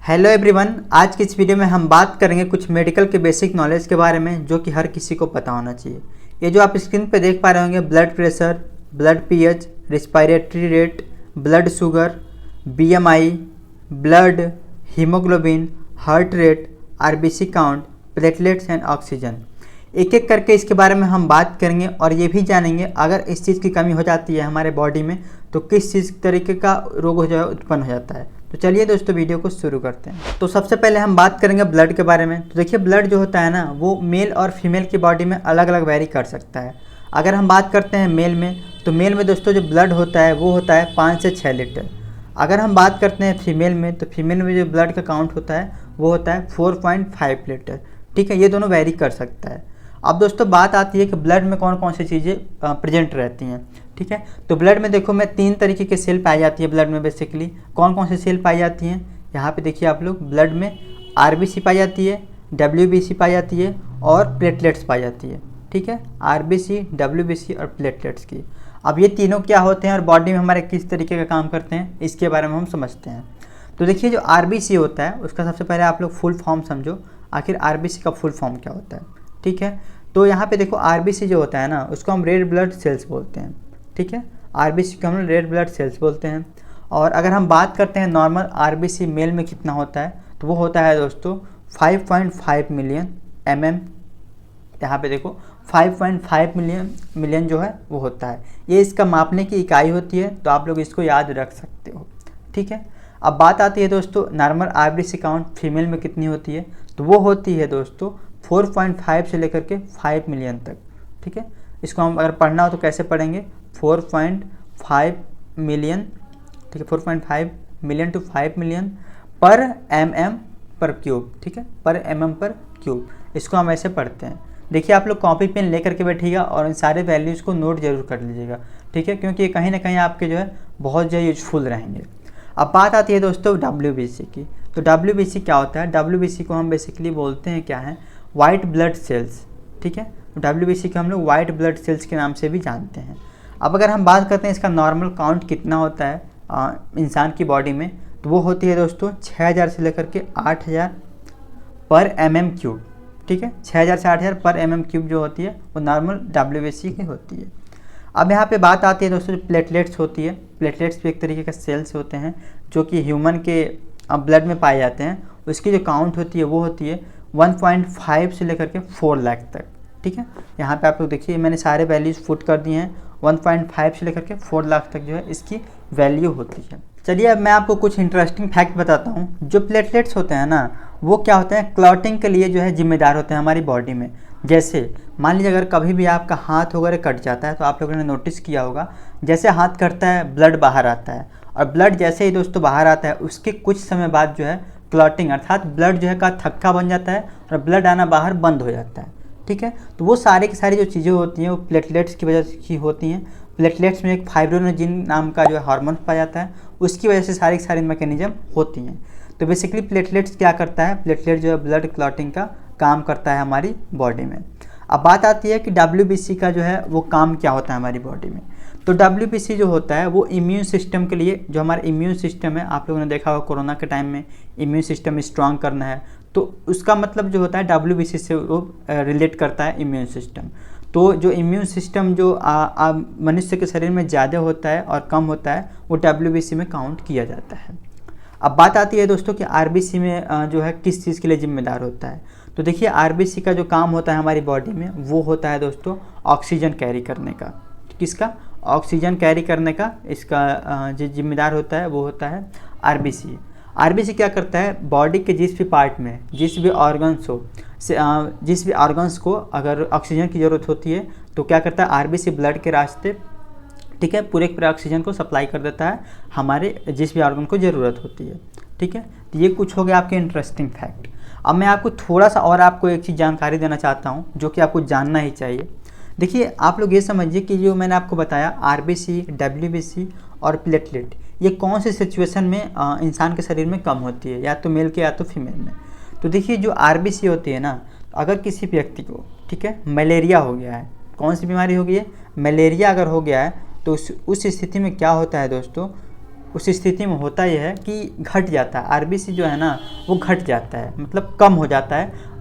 Hello everyone, आज की इस वीडियो में हम बात करेंगे कुछ मेडिकल के बेसिक नॉलेज के बारे में जो कि हर किसी को पता होना चाहिए। ये जो आप स्क्रीन पे देख पा रहे होंगे, blood pressure, blood pH, respiratory rate, blood sugar, BMI, blood, haemoglobin, heart rate, RBC count, platelets and oxygen, एक एक करके इसके बारे में हम बात करेंगे और ये भी जानेंगे अगर इस चीज़ की कमी हो जाती है हमारे बॉडी में तो किस चीज़ तरीके का रोग जो है उत्पन्न हो जाता है। तो चलिए दोस्तों, वीडियो को शुरू करते हैं। तो सबसे पहले हम बात करेंगे ब्लड के बारे में। तो देखिए, ब्लड जो होता है ना, वो मेल और फीमेल की बॉडी में अलग अलग वेरी कर सकता है। अगर हम बात करते हैं मेल में, तो मेल में दोस्तों जो ब्लड होता है वो होता है 5 से 6 लीटर। अगर हम बात करते हैं फीमेल में, तो फीमेल में जो ब्लड का काउंट होता है वो होता है 4.5 लीटर। ठीक है, ये दोनों वेरी कर सकता है। अब दोस्तों बात आती है कि ब्लड में कौन कौन सी चीज़ें प्रेजेंट रहती हैं। ठीक है, तो ब्लड में देखो मैं 3 तरीके के सेल पाई जाती है ब्लड में। बेसिकली कौन कौन सी सेल पाई जाती हैं, यहाँ पे देखिए आप लोग, ब्लड में आरबीसी पाई जाती है, डब्ल्यूबीसी पाई जाती है और प्लेटलेट्स पाई जाती है। ठीक है, आरबीसी, डब्ल्यूबीसी और प्लेटलेट्स की। अब ये तीनों क्या होते हैं और बॉडी में हमारे किस तरीके का काम करते हैं, इसके बारे में हम समझते हैं। तो देखिए, जो आरबीसी होता है उसका सबसे पहले आप लोग फुल फॉर्म समझो, आखिर आरबीसी का फुल फॉर्म क्या होता है। ठीक है, तो यहाँ पे देखो, आरबीसी जो होता है ना, उसको हम रेड ब्लड सेल्स बोलते हैं। ठीक है, आरबीसी को हम रेड ब्लड सेल्स बोलते हैं। और अगर हम बात करते हैं नॉर्मल आरबीसी मेल में कितना होता है, तो वो होता है दोस्तों 5.5 मिलियन mm। यहाँ पे देखो 5.5 मिलियन जो है वो होता है। ये इसका मापने की इकाई होती है, तो आप लोग इसको याद रख सकते हो। ठीक है, अब बात आती है दोस्तों नॉर्मल आरबीसी काउंट फीमेल में कितनी होती है, तो वो होती है दोस्तों 4.5 से लेकर के 5 मिलियन तक। ठीक है, इसको हम अगर पढ़ना हो तो कैसे पढ़ेंगे, 4.5 मिलियन। ठीक है, 4.5 मिलियन टू 5 मिलियन पर mm पर क्यूब। ठीक है, पर mm पर क्यूब, इसको हम ऐसे पढ़ते हैं। देखिए, आप लोग कॉपी पेन लेकर के बैठिएगा और इन सारे वैल्यूज़ को नोट जरूर कर लीजिएगा। ठीक है, क्योंकि ये कहीं ना कहीं आपके जो है बहुत ज़्यादा यूजफुल रहेंगे। अब बात आती है दोस्तों डब्ल्यूबीसी की। तो डब्ल्यूबीसी क्या होता है, डब्ल्यूबीसी को हम बेसिकली बोलते हैं क्या है, वाइट ब्लड सेल्स। ठीक है, डब्ल्यूबीसी को हम लोग वाइट ब्लड सेल्स के नाम से भी जानते हैं। अब अगर हम बात करते हैं इसका नॉर्मल काउंट कितना होता है इंसान की बॉडी में, तो वो होती है दोस्तों 6000 से लेकर के 8000 पर mm क्यूब। ठीक है, 6000 से 8000 पर mm क्यूब जो होती है वो नॉर्मल डब्ल्यूबीसी की होती है। अब यहाँ पे बात आती है दोस्तों जो प्लेटलेट्स होती है। प्लेटलेट्स भी एक तरीके के सेल्स होते हैं जो कि ह्यूमन के ब्लड में पाए जाते हैं। उसकी जो काउंट होती है वो होती है 1.5 से लेकर के 4 लाख तक। ठीक है, यहाँ पे आप लोग देखिए, मैंने सारे वैल्यूज़ फुट कर दिए हैं। 1.5 से लेकर के 4 लाख तक जो है इसकी वैल्यू होती है। चलिए, अब मैं आपको कुछ इंटरेस्टिंग फैक्ट बताता हूँ। जो प्लेटलेट्स होते हैं ना, वो क्या होते हैं, क्लॉटिंग के लिए जो है जिम्मेदार होते हैं हमारी बॉडी में। जैसे मान लीजिए अगर कभी भी आपका हाथ वगैरह कट जाता है, तो आप लोगों ने नोटिस किया होगा, जैसे हाथ कटता है ब्लड बाहर आता है, और ब्लड जैसे ही दोस्तों बाहर आता है उसके कुछ समय बाद जो है क्लॉटिंग अर्थात ब्लड जो है का थक्का बन जाता है और ब्लड आना बाहर बंद हो जाता है। ठीक है, तो वो सारी की सारी जो चीज़ें होती हैं वो प्लेटलेट्स की वजह से होती हैं। प्लेटलेट्स में एक फाइब्रोनोजिन नाम का जो है हार्मोन पाया जाता है, उसकी वजह से सारी की सारी मैकेनिज्म होती हैं। तो बेसिकली प्लेटलेट्स क्या करता है, प्लेटलेट जो है ब्लड क्लॉटिंग का काम करता है हमारी बॉडी में। अब बात आती है कि डब्ल्यूबीसी का जो है वो काम क्या होता है हमारी बॉडी में। तो डब्ल्यूबीसी जो होता है वो इम्यून सिस्टम के लिए, जो हमारा इम्यून सिस्टम है, आप लोगों ने देखा होगा कोरोना के टाइम में इम्यून सिस्टम स्ट्रांग करना है, तो उसका मतलब जो होता है डब्ल्यूबीसी से वो रिलेट करता है इम्यून सिस्टम। तो जो इम्यून सिस्टम जो मनुष्य के शरीर में ज़्यादा होता है और कम होता है, वो डब्ल्यूबीसी में काउंट किया जाता है। अब बात आती है दोस्तों कि आरबीसी में जो है किस चीज़ के लिए जिम्मेदार होता है। तो देखिए, आरबीसी का जो काम होता है हमारी बॉडी में वो होता है दोस्तों ऑक्सीजन कैरी करने का। किसका, ऑक्सीजन कैरी करने का। इसका जो जिम्मेदार होता है वो होता है आरबीसी। आरबीसी क्या करता है, बॉडी के जिस भी पार्ट में जिस भी ऑर्गन्स हो, जिस भी ऑर्गन्स को अगर ऑक्सीजन की ज़रूरत होती है तो क्या करता है, आरबीसी ब्लड के रास्ते, ठीक है, पूरे ऑक्सीजन को सप्लाई कर देता है हमारे जिस भी ऑर्गन को ज़रूरत होती है। ठीक है, तो ये कुछ हो गया आपके इंटरेस्टिंग फैक्ट। अब मैं आपको थोड़ा सा और आपको एक चीज़ जानकारी देना चाहता हूँ जो कि आपको जानना ही चाहिए। देखिए, आप लोग ये समझिए कि जो मैंने आपको बताया आरबीसी, डब्ल्यूबीसी और प्लेटलेट, ये कौन सी सिचुएशन में इंसान के शरीर में कम होती है, या तो मेल के या तो फीमेल में। तो देखिए, जो आरबीसी होती है ना, अगर किसी व्यक्ति को, ठीक है, मलेरिया हो गया है, कौन सी बीमारी हो गई है, मलेरिया अगर हो गया है, तो उस स्थिति में क्या होता है दोस्तों, उस स्थिति में होता यह है कि घट जाता है, आरबीसी जो है ना वो घट जाता है, मतलब कम हो जाता है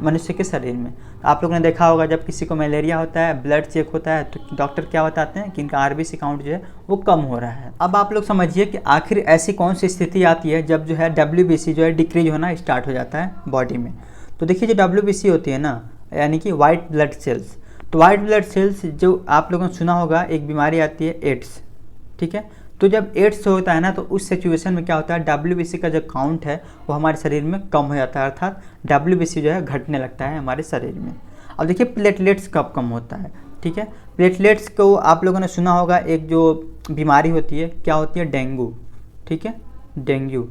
मनुष्य के शरीर में। आप लोगों ने देखा होगा जब किसी को मलेरिया होता है, ब्लड चेक होता है, तो डॉक्टर क्या बताते हैं कि इनका आरबीसी काउंट जो है वो कम हो रहा है। अब आप लोग समझिए कि आखिर ऐसी कौन सी स्थिति आती है जब जो है डब्ल्यूबीसी जो है डिक्रीज होना स्टार्ट हो जाता है बॉडी में। तो देखिए जो डब्ल्यूबीसी होती है ना, यानी कि वाइट ब्लड सेल्स, तो वाइट ब्लड सेल्स जो आप लोगों ने सुना होगा एक बीमारी आती है एड्स, ठीक है। तो जब एड्स होता है ना तो उस सिचुएशन में क्या होता है, डब्ल्यूबीसी का जो काउंट है वो हमारे शरीर में कम हो जाता है, अर्थात डब्ल्यूबीसी जो है घटने लगता है हमारे शरीर में। अब देखिए प्लेटलेट्स कब कम होता है, ठीक है। प्लेटलेट्स को आप लोगों ने सुना होगा, एक जो बीमारी होती है क्या होती है, डेंगू, ठीक है। डेंगू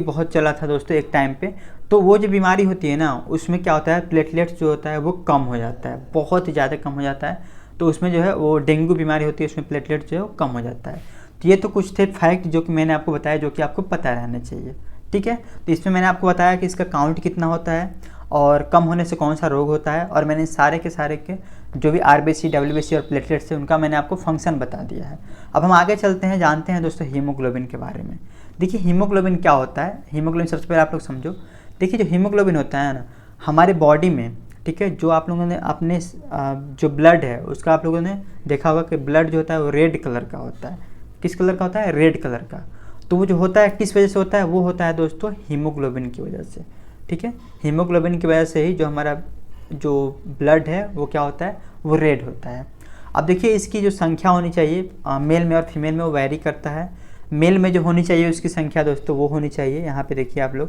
बहुत चला था दोस्तों एक टाइम पे। तो वो जो बीमारी होती है ना उसमें क्या होता है, प्लेटलेट्स जो होता है वो कम हो जाता है, बहुत ही ज़्यादा कम हो जाता है। तो उसमें जो है वो डेंगू बीमारी होती है, उसमें प्लेटलेट जो है वो कम हो जाता है। तो ये तो कुछ थे फैक्ट जो कि मैंने आपको बताया, जो कि आपको पता रहना चाहिए, ठीक है। तो इसमें मैंने आपको बताया कि इसका काउंट कितना होता है और कम होने से कौन सा रोग होता है, और मैंने सारे के जो भी आरबीसी, डब्ल्यूबीसी और प्लेटलेट्स है उनका मैंने आपको फंक्शन बता दिया है। अब हम आगे चलते हैं, जानते हैं दोस्तों हीमोग्लोबिन के बारे में। देखिए हीमोग्लोबिन क्या होता है, हीमोग्लोबिन सबसे पहले आप लोग समझो। देखिए जो हीमोग्लोबिन होता है ना हमारे बॉडी में, ठीक है, जो आप लोगों ने अपने जो ब्लड है उसका आप लोगों ने देखा होगा कि ब्लड जो होता है वो रेड कलर का होता है। किस कलर का होता है, रेड कलर का। तो वो जो होता है किस वजह से होता है, वो होता है दोस्तों हीमोग्लोबिन की वजह से, ठीक है। हीमोग्लोबिन की वजह से ही जो हमारा जो ब्लड है वो क्या होता है, वो रेड होता है। अब देखिए इसकी जो संख्या होनी चाहिए मेल में और फीमेल में वो वैरी करता है। मेल में जो होनी चाहिए उसकी संख्या दोस्तों वो होनी चाहिए, यहाँ पे देखिए आप लोग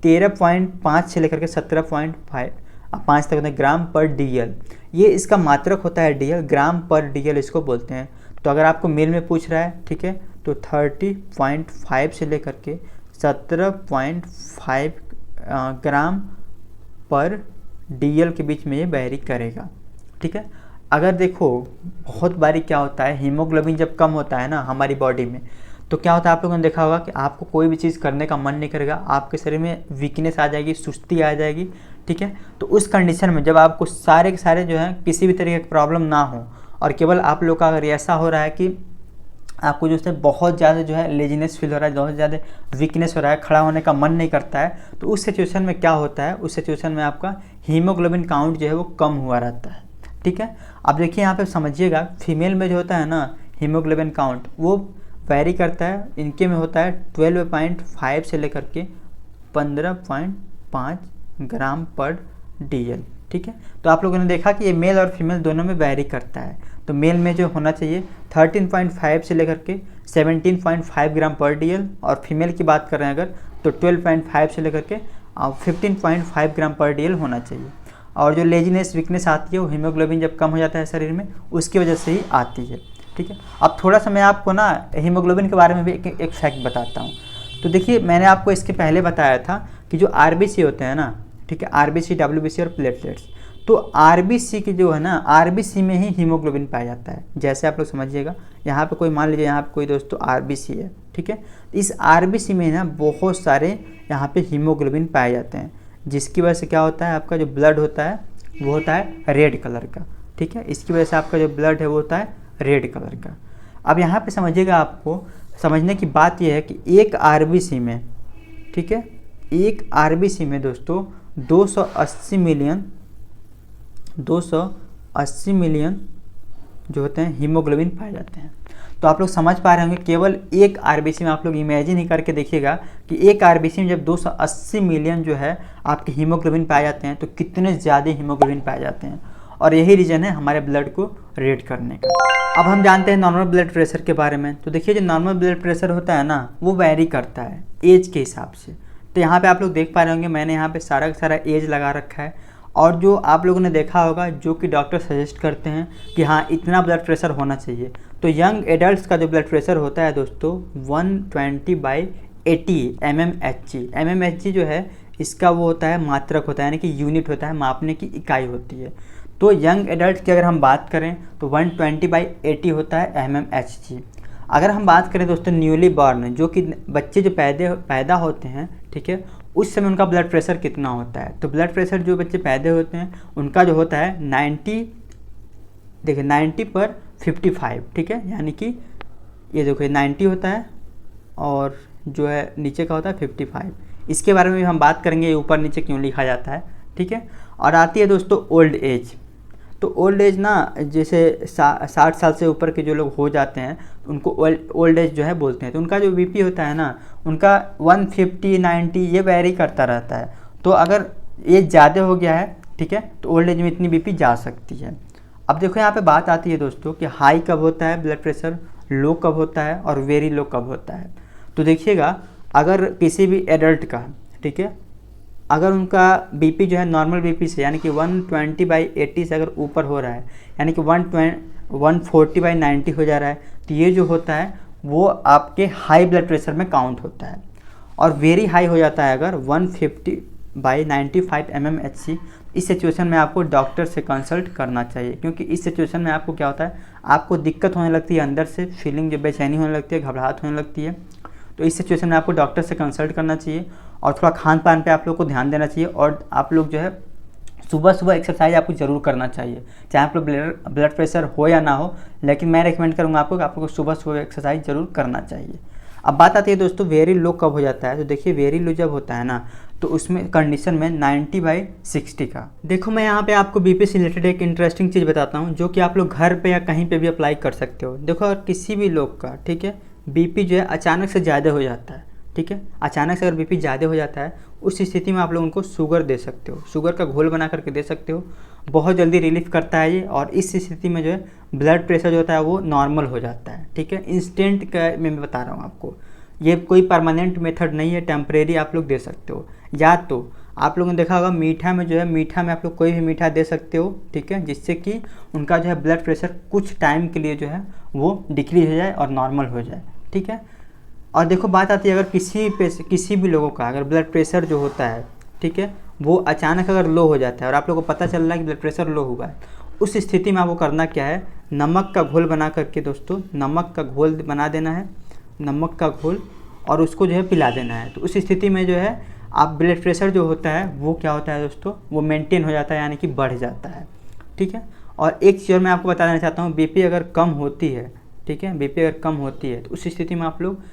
13.5 से लेकर के 17.5 तक होता है ग्राम पर डीएल। ये इसका मात्रक होता है डीएल, ग्राम पर डीएल इसको बोलते हैं। तो अगर आपको मेल में पूछ रहा है, ठीक है, तो 30.5 से लेकर के 17.5 ग्राम पर डीएल के बीच में ये वैरी करेगा, ठीक है। अगर देखो बहुत बारी क्या होता है, हीमोग्लोबिन जब कम होता है ना हमारी बॉडी में, तो क्या होता है आप लोगों ने देखा होगा कि आपको कोई भी चीज़ करने का मन नहीं करेगा, आपके शरीर में वीकनेस आ जाएगी, सुस्ती आ जाएगी, ठीक है। तो उस कंडीशन में जब आपको सारे के सारे जो है किसी भी तरीके की प्रॉब्लम ना हो, और केवल आप लोग का अगर ऐसा हो रहा है कि आपको जो है बहुत ज़्यादा जो है लेजीनेस फील हो रहा है, बहुत ज़्यादा वीकनेस हो रहा है, खड़ा होने का मन नहीं करता है, तो उस सिचुएशन में क्या होता है, उस सिचुएशन में आपका हीमोग्लोबिन काउंट जो है वो कम हुआ रहता है, ठीक है। अब देखिए यहाँ पे समझिएगा, फीमेल में जो होता है ना हीमोग्लोबिन काउंट वो वैरी करता है, इनके में होता है 12.5 से लेकर के 15.5 ग्राम पर डीएल, ठीक है। तो आप लोगों ने देखा कि ये मेल और फीमेल दोनों में वैरी करता है। तो मेल में जो होना चाहिए 13.5 से लेकर के 17.5 ग्राम पर डीएल, और फीमेल की बात कर रहे हैं अगर तो 12.5 से लेकर के 15.5 ग्राम पर डीएल होना चाहिए। और जो लेजीनेस वीकनेस आती है वो हीमोग्लोबिन जब कम हो जाता है शरीर में उसकी वजह से ही आती है, ठीक है। अब थोड़ा सा मैं आपको ना हीमोग्लोबिन के बारे में भी एक फैक्ट बताता हूँ। तो देखिए मैंने आपको इसके पहले बताया था कि जो आरबीसी होते हैं ना, ठीक है, आरबीसी, डब्ल्यूबीसी और प्लेटलेट्स, तो आरबीसी की जो है ना, आरबीसी में ही हीमोग्लोबिन पाया जाता है। जैसे आप लोग समझिएगा, यहाँ पे कोई मान लीजिए यहाँ पे कोई दोस्तों आरबीसी है, ठीक है, इस आरबीसी में ना बहुत सारे यहाँ पे हीमोग्लोबिन पाए जाते हैं, जिसकी वजह से क्या होता है, आपका जो ब्लड होता है वो होता है रेड कलर का, ठीक है। इसकी वजह से आपका जो ब्लड है वो होता है रेड कलर का। अब यहाँ पे समझिएगा, आपको समझने की बात यह है कि एक आरबीसी में, ठीक है, एक आरबीसी में दोस्तों 280 मिलियन जो होते हैं हीमोग्लोबिन पाए जाते हैं। तो आप लोग समझ पा रहे होंगे, केवल एक आरबीसी में आप लोग इमेजिन ही करके देखिएगा कि एक आरबीसी में जब 280 मिलियन जो है आपके हीमोग्लोबिन पाए जाते हैं तो कितने ज़्यादा हीमोग्लोबिन पाए जाते हैं, और यही रीज़न है हमारे ब्लड को रेड करने का। अब हम जानते हैं नॉर्मल ब्लड प्रेशर के बारे में। तो देखिए जो नॉर्मल ब्लड प्रेशर होता है ना वो वैरी करता है एज के हिसाब से। तो यहाँ पे आप लोग देख पा रहे होंगे, मैंने यहाँ पे सारा का सारा एज लगा रखा है, और जो आप लोगों ने देखा होगा जो कि डॉक्टर सजेस्ट करते हैं कि हाँ इतना ब्लड प्रेशर होना चाहिए। तो यंग एडल्ट का जो ब्लड प्रेशर होता है दोस्तों 120/80 mmHg जो है इसका वो होता है मात्रक होता है, यानी कि यूनिट होता है, मापने की इकाई होती है। तो यंग एडल्ट की अगर हम बात करें तो 120/80 होता है mmHg। अगर हम बात करें दोस्तों न्यूली बॉर्न, जो कि बच्चे जो पैदा होते हैं, ठीक है, उस समय उनका ब्लड प्रेशर कितना होता है, तो ब्लड प्रेशर जो बच्चे पैदा होते हैं उनका जो होता है 90, देखिए 90/55, ठीक है, यानी कि ये देखिए 90 होता है और जो है नीचे का होता है 55। इसके बारे में भी हम बात करेंगे, ये ऊपर नीचे क्यों लिखा जाता है, ठीक है। और आती है दोस्तों ओल्ड एज। तो ओल्ड एज ना, जैसे 60 साल से ऊपर के जो लोग हो जाते हैं उनको ओल्ड एज जो है बोलते हैं। तो उनका जो बीपी होता है ना, उनका 150 90 ये वेरी करता रहता है। तो अगर एज ज़्यादा हो गया है, ठीक है, तो ओल्ड एज में इतनी बीपी जा सकती है। अब देखो यहाँ पे बात आती है दोस्तों कि हाई कब होता है ब्लड प्रेशर, लो कब होता है और वेरी लो कब होता है। तो देखिएगा, अगर किसी भी एडल्ट का, ठीक है, अगर उनका बीपी जो है नॉर्मल बीपी से यानी कि 120/80 से अगर ऊपर हो रहा है, यानी कि 140/90 हो जा रहा है, तो ये जो होता है वो आपके हाई ब्लड प्रेशर में काउंट होता है। और वेरी हाई हो जाता है अगर 150/95 mmHg, इस सिचुएशन में आपको डॉक्टर से कंसल्ट करना चाहिए। क्योंकि इस सिचुएशन में आपको क्या होता है, आपको दिक्कत होने लगती है, अंदर से फीलिंग जो बेचैनी होने लगती है, घबराहट होने लगती है। तो इस सिचुएशन में आपको डॉक्टर से कंसल्ट करना चाहिए और थोड़ा खान पान पे आप लोग को ध्यान देना चाहिए। और आप लोग जो है सुबह सुबह एक्सरसाइज आपको ज़रूर करना चाहिए, चाहे आप लोग ब्लड प्रेशर हो या ना हो, लेकिन मैं रेकमेंड करूँगा आपको कि आप लोग को सुबह सुबह एक्सरसाइज ज़रूर करना चाहिए। अब बात आती है दोस्तों वेरी लो कब हो जाता है। तो देखिए, वेरी लो जब होता है ना, तो उसमें कंडीशन में 90/60 का। देखो, मैं यहाँ पे आपको बीपी से रिलेटेड एक इंटरेस्टिंग चीज़ बताता हूँ जो कि आप लोग घर पे या कहीं पे भी अप्लाई कर सकते हो। देखो, अगर किसी भी लोग का, ठीक है, बीपी जो है अचानक से ज़्यादा हो जाता है, ठीक है, अचानक से अगर बीपी ज़्यादा हो जाता है, उस स्थिति में आप लोग उनको शुगर दे सकते हो, शुगर का घोल बना करके दे सकते हो। बहुत जल्दी रिलीफ करता है ये, और इस स्थिति में जो है ब्लड प्रेशर जो होता है वो नॉर्मल हो जाता है, ठीक है। इंस्टेंट का मैं बता रहा हूँ आपको, ये कोई परमानेंट मेथड नहीं है, टेम्परेरी आप लोग दे सकते हो। या तो आप लोगों ने देखा होगा मीठा में जो है, मीठा में आप लोग कोई भी मीठा दे सकते हो, ठीक है, जिससे कि उनका जो है ब्लड प्रेशर कुछ टाइम के लिए जो है वो डिक्रीज हो जाए और नॉर्मल हो जाए, ठीक है। और देखो, बात आती है अगर किसी भी लोगों का अगर ब्लड प्रेशर जो होता है, ठीक है, वो अचानक अगर लो हो जाता है और आप लोगों को पता चल रहा है कि ब्लड प्रेशर लो हुआ है, उस स्थिति में आपको करना क्या है, नमक का घोल बना करके दोस्तों, नमक का घोल बना देना है, नमक का घोल, और उसको जो है पिला देना है। तो उस स्थिति में जो है आप ब्लड प्रेशर जो होता है वो क्या होता है दोस्तों, वो मेंटेन हो जाता है, यानी कि बढ़ जाता है, ठीक है। और एक चीज़ और मैं आपको बता देना चाहता हूँ, बीपी अगर कम होती है, ठीक है, बीपी अगर कम होती है तो उस स्थिति में आप लोग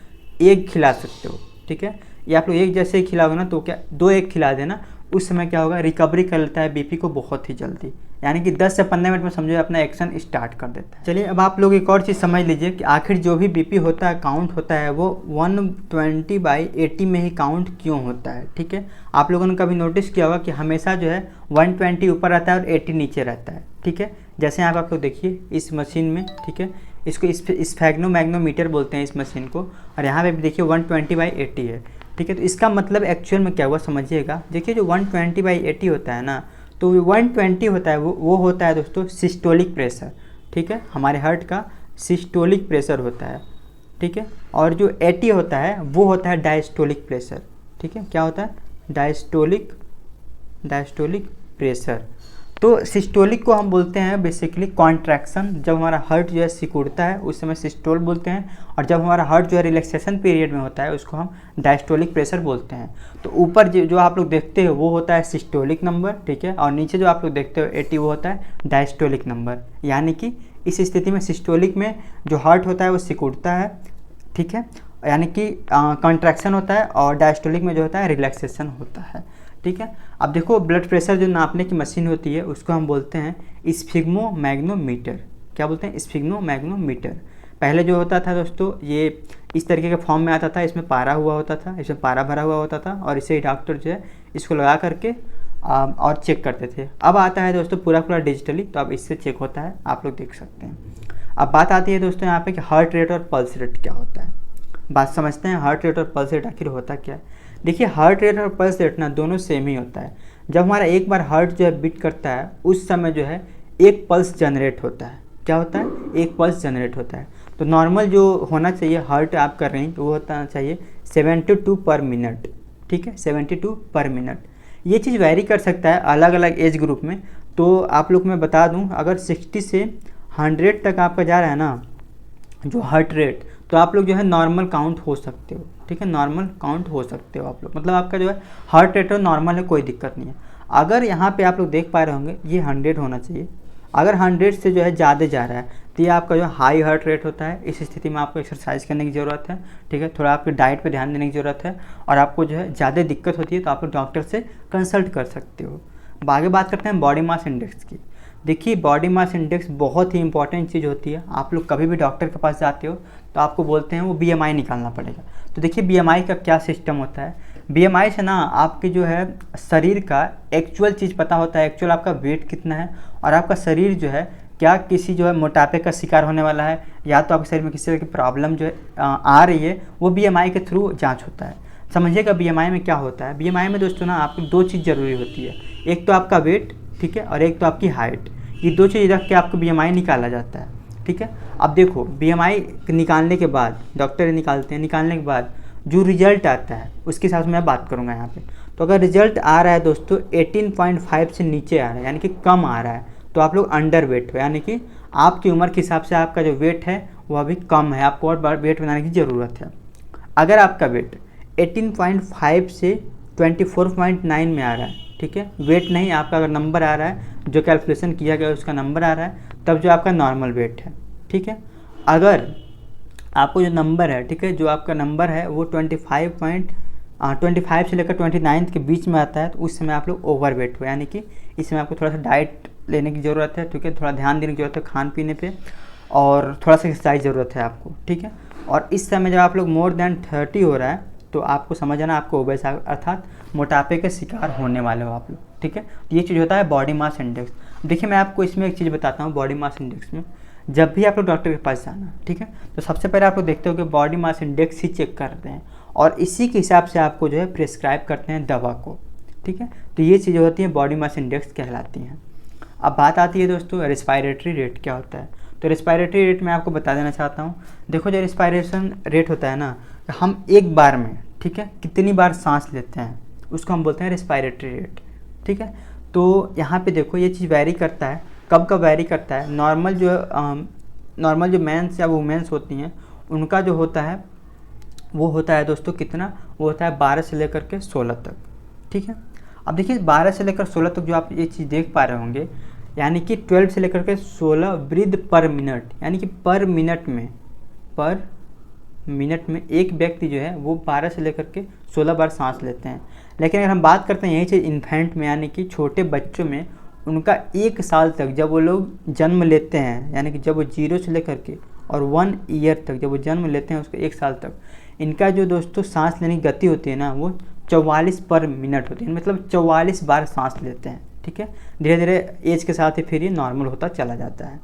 एग खिला सकते हो, ठीक है। या आप लोग एक जैसे ही खिलाओगे ना, तो क्या 2 एग खिला देना, उस समय क्या होगा, रिकवरी कर लेता है बीपी को बहुत ही जल्दी, यानी कि 10 से 15 मिनट में समझो अपना एक्शन स्टार्ट कर देता है। चलिए, अब आप लोग एक और चीज़ समझ लीजिए कि आखिर जो भी बीपी होता है, काउंट होता है, वो 120/80 में ही काउंट क्यों होता है, ठीक है। आप लोगों ने कभी नोटिस किया होगा कि हमेशा जो है 120 ऊपर रहता है और 80 नीचे रहता है, ठीक है। जैसे यहाँ पर आप लोग देखिए इस मशीन में, ठीक है, इसको स्फेग्नोमैग्नोमीटर बोलते हैं इस मशीन को, और यहाँ पे भी देखिए 120/80 है, ठीक है। तो इसका मतलब एक्चुअल में क्या हुआ समझिएगा। देखिए, जो 120/80 होता है ना, तो 120 होता है वो होता है दोस्तों सिस्टोलिक प्रेशर, ठीक है, हमारे हार्ट का सिस्टोलिक प्रेशर होता है, ठीक है। और जो 80 होता है वो होता है डायस्टोलिक प्रेशर, ठीक है। क्या होता है, डायस्टोलिक प्रेशर। तो सिस्टोलिक को हम बोलते हैं बेसिकली कॉन्ट्रैक्शन, जब हमारा हार्ट जो है सिकुड़ता है उस समय सिस्टोल बोलते हैं, और जब हमारा हार्ट जो है रिलैक्सेशन पीरियड में होता है उसको हम डायस्टोलिक प्रेशर बोलते हैं। तो ऊपर जो आप लोग देखते हो वो होता है सिस्टोलिक नंबर, ठीक है, और नीचे जो आप लोग देखते हो 80 वो होता है डायस्टोलिक नंबर। यानी कि इस स्थिति में सिस्टोलिक में जो हार्ट होता है वो सिकुड़ता है, ठीक है, यानी कि कॉन्ट्रैक्शन होता है, और डायस्टोलिक में जो होता है रिलैक्सेशन होता है, ठीक है। अब देखो, ब्लड प्रेशर जो नापने की मशीन होती है उसको हम बोलते हैं स्फिग्मोमैग्नोमीटर। क्या बोलते हैं, स्फिग्मोमैग्नोमीटर। पहले जो होता था दोस्तों, ये इस तरीके के फॉर्म में आता था, इसमें पारा हुआ होता था, इसमें पारा भरा हुआ होता था, और इसे डॉक्टर जो है इसको लगा करके और चेक करते थे। अब आता है दोस्तों पूरा डिजिटली, तो अब इससे चेक होता है, आप लोग देख सकते हैं। अब बात आती है दोस्तों यहाँ पे कि हार्ट रेट और पल्स रेट क्या होता है। बात समझते हैं, हार्ट रेट और पल्स रेट आखिर होता क्या है। देखिए, हार्ट रेट और पल्स रेट ना दोनों सेम ही होता है। जब हमारा एक बार हार्ट जो है बीट करता है उस समय जो है एक पल्स जनरेट होता है। क्या होता है, एक पल्स जनरेट होता है। तो नॉर्मल जो होना चाहिए हार्ट आप कर रहे हैं तो वो होना चाहिए 72 पर मिनट, ठीक है, 72 पर मिनट। ये चीज़ वैरी कर सकता है अलग अलग एज ग्रुप में। तो आप लोग मैं बता दूं, अगर 60 से 100 तक आपका जा रहा है ना जो हार्ट रेट, तो आप लोग जो है नॉर्मल काउंट हो सकते हो, ठीक है, नॉर्मल काउंट हो सकते हो आप लोग, मतलब आपका जो है हार्ट रेट नॉर्मल है, कोई दिक्कत नहीं है। अगर यहाँ पे आप लोग देख पा रहे होंगे ये 100 होना चाहिए, अगर 100 से जो है ज़्यादा जा रहा है तो ये आपका जो हाई हार्ट रेट होता है। इस स्थिति में आपको एक्सरसाइज करने की ज़रूरत है, ठीक है, थोड़ा आपकी डाइट पे ध्यान देने की ज़रूरत है। और आपको जो है ज़्यादा दिक्कत होती है तो आप डॉक्टर से कंसल्ट कर सकते हो। अब आगे बात करते हैं बॉडी मास इंडेक्स की। देखिए बॉडी मास इंडेक्स बहुत ही इंपॉर्टेंट चीज़ होती है। आप लोग कभी भी डॉक्टर के पास जाते हो तो आपको बोलते हैं वो BMI निकालना पड़ेगा। तो देखिए BMI का क्या सिस्टम होता है। BMI से ना आपके जो है शरीर का एक्चुअल चीज़ पता होता है, एक्चुअल आपका वेट कितना है और आपका शरीर जो है क्या किसी जो है मोटापे का शिकार होने वाला है या तो आपके शरीर में किसी तरह की प्रॉब्लम जो है आ रही है, वो BMI के थ्रू जांच होता है। समझिएगा BMI में क्या होता है। BMI में दोस्तों ना आपको दो चीज़ ज़रूरी होती है, एक तो आपका वेट, ठीक है, और एक तो आपकी हाइट। ये दो चीज़ रख के आपको BMI निकाला जाता है, ठीक है। अब देखो BMI निकालने के बाद डॉक्टर निकालते हैं, निकालने के बाद जो रिजल्ट आता है उसके हिसाब से मैं बात करूँगा यहाँ पे। तो अगर रिजल्ट आ रहा है दोस्तों 18.5 से नीचे आ रहा है, यानी कि कम आ रहा है, तो आप लोग अंडर वेट हो, यानी कि आपकी उम्र के हिसाब से आपका जो वेट है वो अभी कम है, आपको और वेट बनाने की ज़रूरत है। अगर आपका वेट 18.5 से 24.9 में आ रहा है, ठीक है, वेट नहीं, आपका अगर नंबर आ रहा है जो कैलकुलेशन किया गया उसका नंबर आ रहा है, तब जो आपका नॉर्मल वेट है, ठीक है। अगर आपको जो नंबर है, ठीक है, जो आपका नंबर है वो 25 से लेकर 29 के बीच में आता है, तो उस समय आप लोग ओवर वेट हो, यानी कि इसमें आपको थोड़ा सा डाइट लेने की ज़रूरत है, ठीक है, थोड़ा ध्यान देने की ज़रूरत है खान पीने पे, और थोड़ा सा एक्सरसाइज ज़रूरत है आपको, ठीक है। और इस समय जब आप लोग मोर देन 30 हो रहा है तो आपको समझ आना आपको ओबेस अर्थात मोटापे के शिकार होने वाले हो आप लोग, ठीक है। तो ये चीज़ होता है बॉडी मास इंडेक्स। देखिए मैं आपको इसमें एक चीज़ बताता हूँ बॉडी मास इंडेक्स में। जब भी आप लोग डॉक्टर के पास जाना, ठीक है, तो सबसे पहले आप लोग देखते हो कि बॉडी मास इंडेक्स ही चेक करते हैं और इसी के हिसाब से आपको जो है प्रिस्क्राइब करते हैं दवा को, ठीक है। तो ये चीज़ें होती हैं बॉडी मास इंडेक्स कहलाती हैं। अब बात आती है दोस्तों रेस्पिरेटरी रेट क्या होता है। तो रेस्पिरेटरी रेट मैं आपको बता देना चाहता हूँ। देखो जो रेस्पिरेशन रेट होता है ना, हम एक बार में, ठीक है, कितनी बार सांस लेते हैं उसको हम बोलते हैं रेस्पिरेटरी रेट, ठीक है। तो यहाँ पे देखो ये चीज़ वैरी करता है, कब कब वैरी करता है। नॉर्मल जो मेंस या वुमेंस होती हैं उनका जो होता है वो होता है दोस्तों कितना, वो होता है 12 से लेकर के 16 तक, ठीक है। अब देखिए 12 से लेकर 16 तक जो आप ये चीज़ देख पा रहे होंगे, यानी कि 12 से लेकर के 16 ब्रीथ पर मिनट, यानी कि पर मिनट में एक व्यक्ति जो है वो 12 से लेकर के 16 बार सांस लेते हैं। लेकिन अगर हम बात करते हैं यही चीज़ इन्फेंट में, यानी कि छोटे बच्चों में, उनका 1 साल तक जब वो लोग जन्म लेते हैं, यानी कि जब वो 0 से लेकर के और 1 ईयर तक जब वो जन्म लेते हैं उसके 1 साल तक, इनका जो दोस्तों सांस लेने की गति होती है ना वो 44 पर मिनट होती है, मतलब 44 बार सांस लेते हैं, ठीक है। धीरे धीरे एज के साथ ही फिर ये नॉर्मल होता चला जाता है।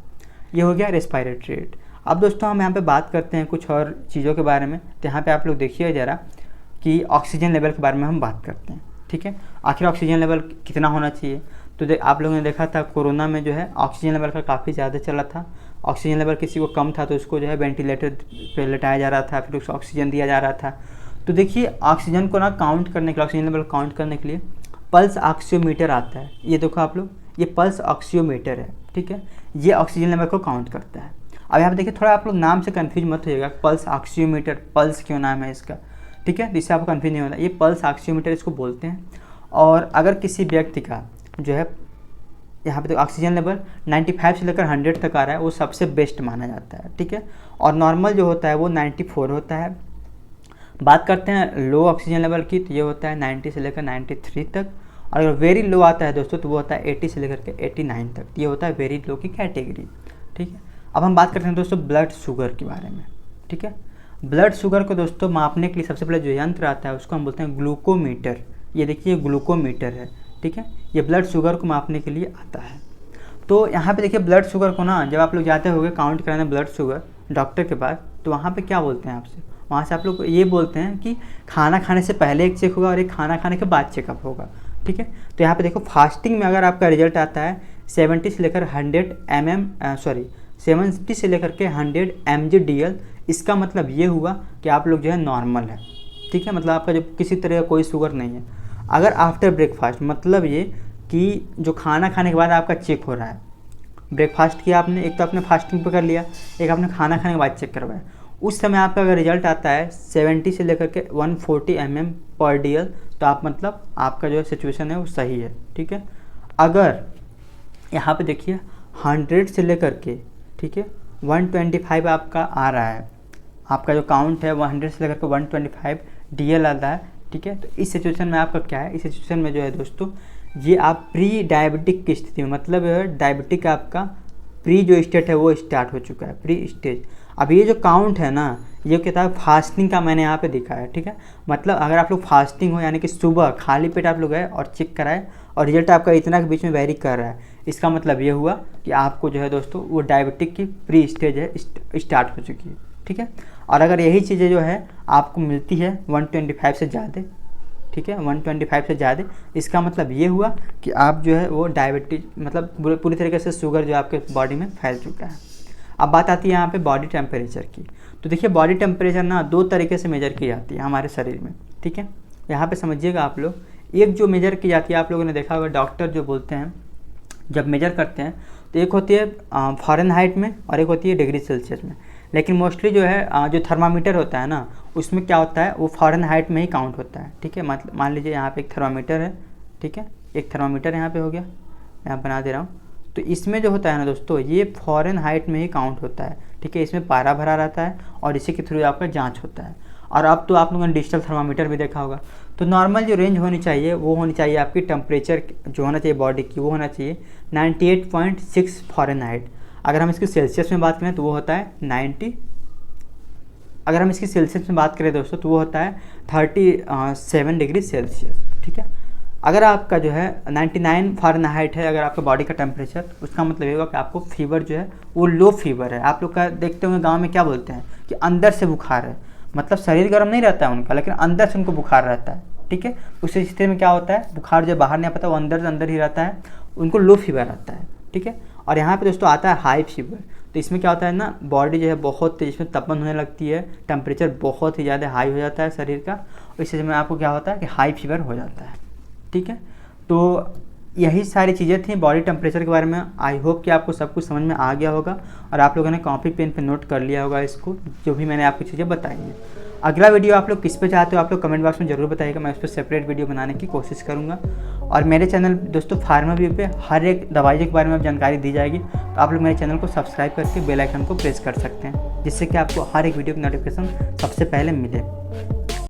ये हो गया रेस्पिरेटरी रेट। अब दोस्तों हम यहाँ पे बात करते हैं कुछ और चीज़ों के बारे में। तो यहाँ पे आप लोग देखिए ज़रा कि ऑक्सीजन लेवल के बारे में हम बात करते हैं, ठीक है। आखिर ऑक्सीजन लेवल कितना होना चाहिए। तो आप लोगों ने देखा था कोरोना में जो है ऑक्सीजन लेवल का काफ़ी ज़्यादा चला था। ऑक्सीजन लेवल किसी को कम था तो उसको जो है वेंटिलेटर पे लेटाया जा रहा था, फिर उसको ऑक्सीजन दिया जा रहा था। तो देखिए ऑक्सीजन को ना काउंट करने के लिए, ऑक्सीजन लेवल काउंट करने के लिए पल्स ऑक्सीमीटर आता है। ये देखो आप लोग, ये पल्स ऑक्सीमीटर है, ठीक है, ये ऑक्सीजन लेवल को काउंट करता है। अब यहाँ पे देखिए थोड़ा आप लोग नाम से कन्फ्यूज मत होइएगा, पल्स ऑक्सीमीटर, पल्स क्यों नाम है इसका, ठीक है, जिससे आपको कन्फ्यूज नहीं होता। ये पल्स ऑक्सीमीटर इसको बोलते हैं। और अगर किसी व्यक्ति का जो है यहाँ पे तो ऑक्सीजन लेवल 95 से लेकर 100 तक आ रहा है वो सबसे बेस्ट माना जाता है, ठीक है। और नॉर्मल जो होता है वो 94 होता है। बात करते हैं लो ऑक्सीजन लेवल की, तो ये होता है 90 से लेकर 93 तक। और अगर वेरी लो आता है दोस्तों तो वो होता है 80 से लेकर के 89 तक। ये होता है वेरी लो की कैटेगरी, ठीक है। अब हम बात करते हैं दोस्तों ब्लड शुगर के बारे में, ठीक है। ब्लड शुगर को दोस्तों मापने के लिए सबसे पहले जो यंत्र आता है उसको हम बोलते हैं ग्लूकोमीटर। ये देखिए ग्लूकोमीटर है, ठीक है, ये ब्लड शुगर को मापने के लिए आता है। तो यहाँ पे देखिए ब्लड शुगर को ना जब आप लोग जाते होंगे काउंट कराने ब्लड शुगर डॉक्टर के पास, तो वहाँ पे क्या बोलते हैं आपसे, वहाँ से आप लोग ये बोलते हैं कि खाना खाने से पहले एक चेक होगा और एक खाना खाने के बाद चेकअप होगा, ठीक है। तो यहाँ पे देखो फास्टिंग में अगर आपका रिजल्ट आता है 70 से लेकर 100 mg/dl, इसका मतलब ये हुआ कि आप लोग जो है नॉर्मल है, ठीक है, मतलब आपका जो किसी तरह का कोई शुगर नहीं है। अगर आफ्टर ब्रेकफास्ट, मतलब ये कि जो खाना खाने के बाद आपका चेक हो रहा है, ब्रेकफास्ट किया आपने, एक तो आपने फास्टिंग पे कर लिया, एक आपने खाना खाने के बाद चेक करवाया, उस समय आपका अगर रिजल्ट आता है 70 से लेकर के 140 mm/dl, तो आप मतलब आपका जो सिचुएशन है वो सही है, ठीक है। अगर यहाँ पे देखिए 100 से लेकर के, ठीक है, 125 आपका आ रहा है, आपका जो काउंट है वो 100 से लेकर के 125 DL आता है, ठीक है। तो इस सिचुएशन में आपका क्या है, इस सिचुएशन में जो है दोस्तों, ये आप प्री डायबिटिक की स्थिति में, मतलब डायबिटिक आपका प्री जो स्टेट है वो स्टार्ट हो चुका है, प्री स्टेज। अब ये जो काउंट है ना, ये कहता है फास्टिंग का, मैंने यहाँ पे दिखाया है, ठीक है। मतलब अगर आप लोग फास्टिंग हो, यानी कि सुबह खाली पेट आप लोग गए और चेक कराए और रिजल्ट आपका इतना के बीच में वेरी कर रहा है, इसका मतलब ये हुआ कि आपको जो है दोस्तों वो डायबिटिक की प्री स्टेज है, स्टार्ट हो चुकी है, ठीक है। और अगर यही चीज़ें जो है आपको मिलती है 125 से ज़्यादा, ठीक है, 125 से ज़्यादा, इसका मतलब ये हुआ कि आप जो है वो डायबिटीज, मतलब पूरी तरीके से शुगर जो आपके बॉडी में फैल चुका है। अब बात आती है यहाँ पे बॉडी टेम्परेचर की। तो देखिए बॉडी टेम्परेचर ना 2 तरीके से मेजर की जाती है हमारे शरीर में, ठीक है। यहाँ पे समझिएगा आप लोग, एक जो मेजर की जाती है, आप लोगों ने देखा होगा डॉक्टर जो बोलते हैं जब मेजर करते हैं, तो एक होती है फ़ारेनहाइट में और एक होती है डिग्री सेल्सियस में। लेकिन मोस्टली जो है जो थर्मामीटर होता है ना, उसमें क्या होता है, वो फ़ारेनहाइट में ही काउंट होता है, ठीक है। मतलब मान लीजिए यहाँ पे एक थर्मामीटर है, ठीक है, एक थर्मामीटर यहाँ पे हो गया, यहाँ बना दे रहा हूँ। तो इसमें जो होता है ना दोस्तों, ये फ़ारेनहाइट में ही काउंट होता है, ठीक है। इसमें पारा भरा रहता है और इसी के थ्रू आपका जाँच होता है। और अब तो आप लोगों ने डिजिटल थर्मामीटर भी देखा होगा। तो नॉर्मल जो रेंज होनी चाहिए वो होनी चाहिए आपकी टेम्परेचर जो होना चाहिए बॉडी की, वो होना चाहिए 98.6 फ़ारेनहाइट। अगर हम इसकी सेल्सियस में बात करें तो वो होता है 90, अगर हम इसकी सेल्सियस में बात करें दोस्तों तो वो होता है 37 डिग्री सेल्सियस, ठीक है। अगर आपका जो है 99 फ़ारेनहाइट है अगर आपका बॉडी का टेम्परेचर, उसका मतलब ये होगा कि आपको फीवर जो है वो लो फीवर है। आप लोग का देखते होंगे गांव में क्या बोलते हैं कि अंदर से बुखार है, मतलब शरीर गर्म नहीं रहता है उनका, लेकिन अंदर से उनको बुखार रहता है, ठीक है। उस स्थिति में क्या होता है, बुखार जो बाहर नहीं आता, वो अंदर से अंदर ही रहता है, उनको लो फीवर आता है, ठीक है। और यहाँ पे दोस्तों आता है हाई फीवर। तो इसमें क्या होता है ना, बॉडी जो है बहुत तेज, इसमें तपन होने लगती है, टेम्परेचर बहुत ही ज़्यादा हाई हो जाता है शरीर का, और इस में आपको क्या होता है कि हाई फीवर हो जाता है, ठीक है। तो यही सारी चीज़ें थी बॉडी टेम्परेचर के बारे में। आई होप कि आपको सब कुछ समझ में आ गया होगा और आप लोगों ने कॉपी पेन पे नोट कर लिया होगा इसको, जो भी मैंने आपको चीज़ें बताई हैं। अगला वीडियो आप लोग किस पे चाहते हो आप लोग कमेंट बॉक्स में ज़रूर बताइएगा, मैं उस पर सेपरेट वीडियो बनाने की कोशिश करूँगा। और मेरे चैनल दोस्तों फार्माव्यू पे हर एक दवाई के बारे में जानकारी दी जाएगी, तो आप लोग मेरे चैनल को सब्सक्राइब करके बेल आइकन को प्रेस कर सकते हैं, जिससे कि आपको हर एक वीडियो की नोटिफिकेशन सबसे पहले मिले।